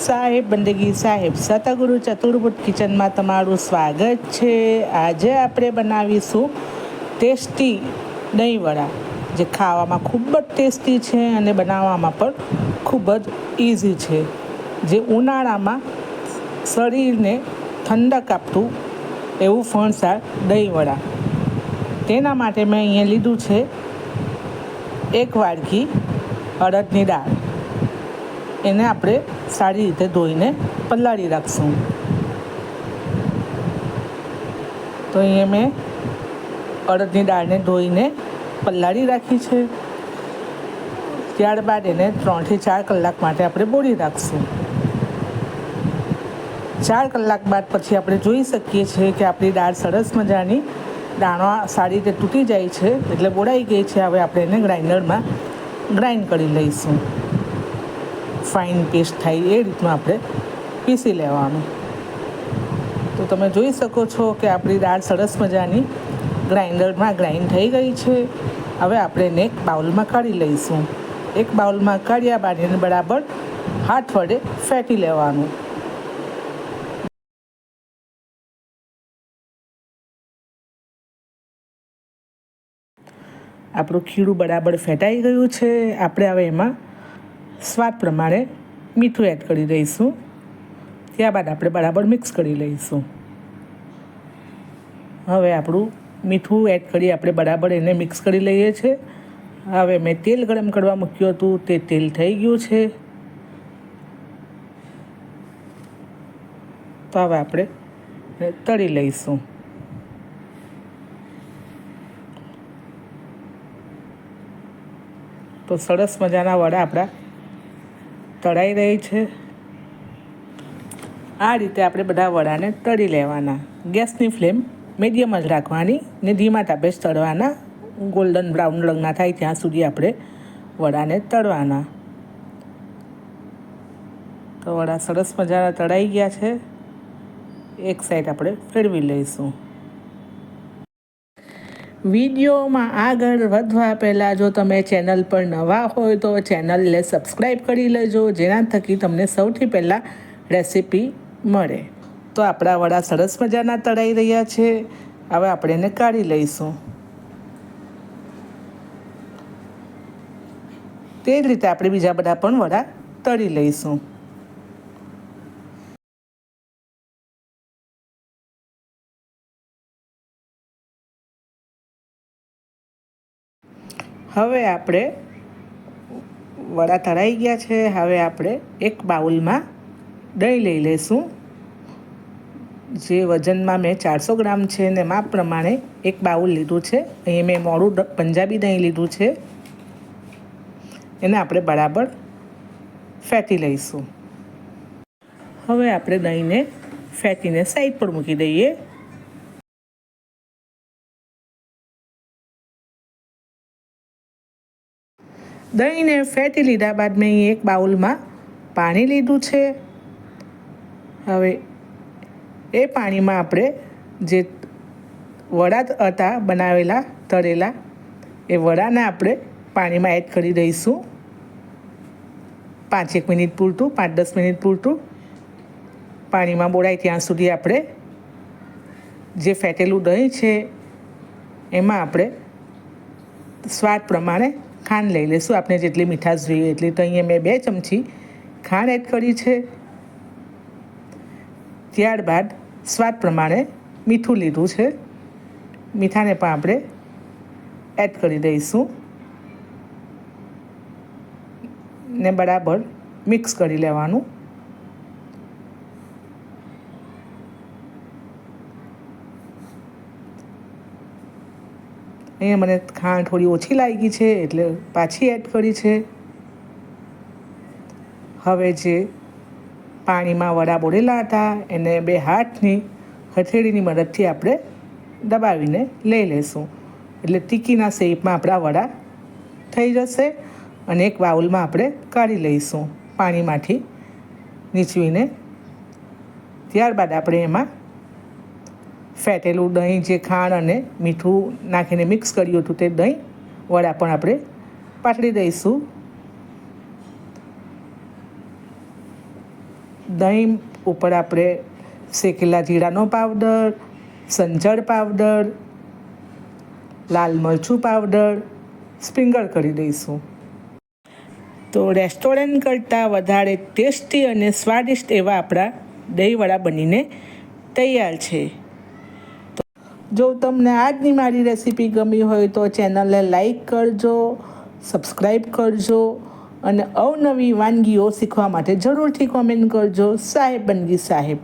સાહેબ બંદગી સાહેબ સતગુરુ ચતુર્ભુજ કિચનમાં તમારું સ્વાગત છે। આજે આપણે બનાવીશું ટેસ્ટી દહીં વડા, જે ખાવામાં ખૂબ જ ટેસ્ટી છે અને બનાવવામાં પણ ખૂબ જ ઇઝી છે, જે ઉનાળામાં શરીરને ઠંડક આપતું એવું ફણસાર દહીં વડા। તેના માટે મેં અહીંયા લીધું છે 1 વાડકી અડદની દાળ। એને આપણે સારી રીતે ધોઈને પલાળી રાખશું। તો અહીંયા મેં અડદની દાળને ધોઈને પલાળી રાખી છે। ત્યારબાદ એને 3 થી 4 કલાક માટે આપણે બોળી રાખશું। 4 કલાક બાદ પછી આપણે જોઈ શકીએ છીએ કે આપણી દાળ સરસ મજાની દાણા સારી રીતે તૂટી જાય છે, એટલે બોળાઈ ગઈ છે। હવે આપણે એને ગ્રાઇન્ડરમાં ગ્રાઇન્ડ કરી લઈશું। ફાઇન પેસ્ટ થાય એ રીતનું આપણે પીસી લેવાનું। તો તમે જોઈ શકો છો કે આપણી દાળ સરસ મજાની ગ્રાઇન્ડરમાં ગ્રાઇન્ડ થઈ ગઈ છે। હવે આપણે એને એક બાઉલમાં કાઢી લઈશું। એક બાઉલમાં કાઢ્યા બાદ એને બરાબર હાથ વડે ફેંટી લેવાનું। આપણું ખીરું બરાબર ફેટાઈ ગયું છે। આપણે હવે એમાં સ્વાદ પ્રમાણે મીઠું એડ કરી દઈશું। ત્યારબાદ આપણે બરાબર મિક્સ કરી લઈશું। હવે આપણું મીઠું એડ કરી આપણે બરાબર એને મિક્સ કરી લઈએ છીએ। હવે મેં તેલ ગરમ કરવા મૂક્યું હતું, તે તેલ થઈ ગયું છે। તો હવે આપણે તળી લઈશું। તો સરસ મજાના વડા આપણા તળાઈ રહી છે। આ રીતે આપણે બધા વડાને તળી લેવાના। ગેસની ફ્લેમ મીડિયમ જ રાખવાની ને ધીમા તાપે તળવાના। ગોલ્ડન બ્રાઉન રંગના થાય ત્યાં સુધી આપણે વડાને તળવાના। તો વડા સરસ મજાના તળાઈ ગયા છે। એક સાઈડ આપણે ફેરવી લઈશું। વિડીયોમાં આગળ વધવા પહેલાં જો તમે ચેનલ પર નવા હોય તો ચેનલને સબસ્ક્રાઈબ કરી લેજો, જેના થકી તમને સૌથી પહેલાં રેસીપી મળે। તો આપણા વડા સરસ મજાના તળાઈ રહ્યા છે। હવે આપણે એને કાઢી લઈશું। તે જ રીતે આપણે બીજા બધા પણ વડા તળી લઈશું। હવે આપણે વડા તળાઈ ગયા છે। હવે આપણે એક બાઉલમાં દહીં લઈ લઈશું। જે વજનમાં મેં 400 ગ્રામ છે ને માપ પ્રમાણે એક બાઉલ લીધું છે। અહીં મેં મોડું પંજાબી દહીં લીધું છે। એને આપણે બરાબર ફેંટી લઈશું। હવે આપણે દહીંને ફેંટીને સાઈડ પર મૂકી દઈએ। દહીંને ફેંટી લીધા બાદ મેં અહીં એક બાઉલમાં પાણી લીધું છે। હવે એ પાણીમાં આપણે જે વડા હતા બનાવેલા તળેલા, એ વડાને આપણે પાણીમાં એડ કરી દઈશું। 5-1 મિનિટ પૂરતું, 5-10 મિનિટ પૂરતું પાણીમાં બોળાય ત્યાં સુધી આપણે જે ફેંટેલું દહીં છે એમાં આપણે સ્વાદ પ્રમાણે ખાંડ લઈ લઈશું। આપણે જેટલી મીઠાશ જોઈએ એટલી। તો અહીંયા મેં 2 ચમચી ખાંડ એડ કરી છે। ત્યારબાદ સ્વાદ પ્રમાણે મીઠું લીધું છે। મીઠાને પણ આપણે એડ કરી દઈશું ને બરાબર મિક્સ કરી લેવાનું। અહીંયા મને ખાંડ થોડી ઓછી લાગી છે એટલે પાછી એડ કરી છે। હવે જે પાણીમાં વડા બોળેલા હતા એને 2 હાથની હથેળીની મદદથી આપણે દબાવીને લઈ લઈશું। એટલે ટીકીના શેપમાં આપણા વડા થઈ જશે અને એક બાઉલમાં આપણે કાઢી લઈશું પાણીમાંથી નીચવીને। ત્યારબાદ આપણે એમાં ફેંટેલું દહીં, જે ખાંડ અને મીઠું નાખીને મિક્સ કર્યું હતું તે દહીં વડા પણ આપણે પાથરી દઈશું। દહીં ઉપર આપણે શેકેલા જીરાનો પાવડર, સંચળ પાવડર, લાલ મરચું પાવડર સ્પ્રિંકલ કરી દઈશું. તો રેસ્ટોરન્ટ કરતાં વધારે ટેસ્ટી અને સ્વાદિષ્ટ એવા આપણા દહીંવડા બનીને તૈયાર છે. તો જો તમને આજની મારી રેસીપી ગમી હોય તો ચેનલને લાઈક કરજો, સબસ્ક્રાઈબ કરજો અને અવનવી વાનગીઓ શીખવા માટે જરૂરથી કોમેન્ટ કરજો. સાહેબ બનગી સાહેબ.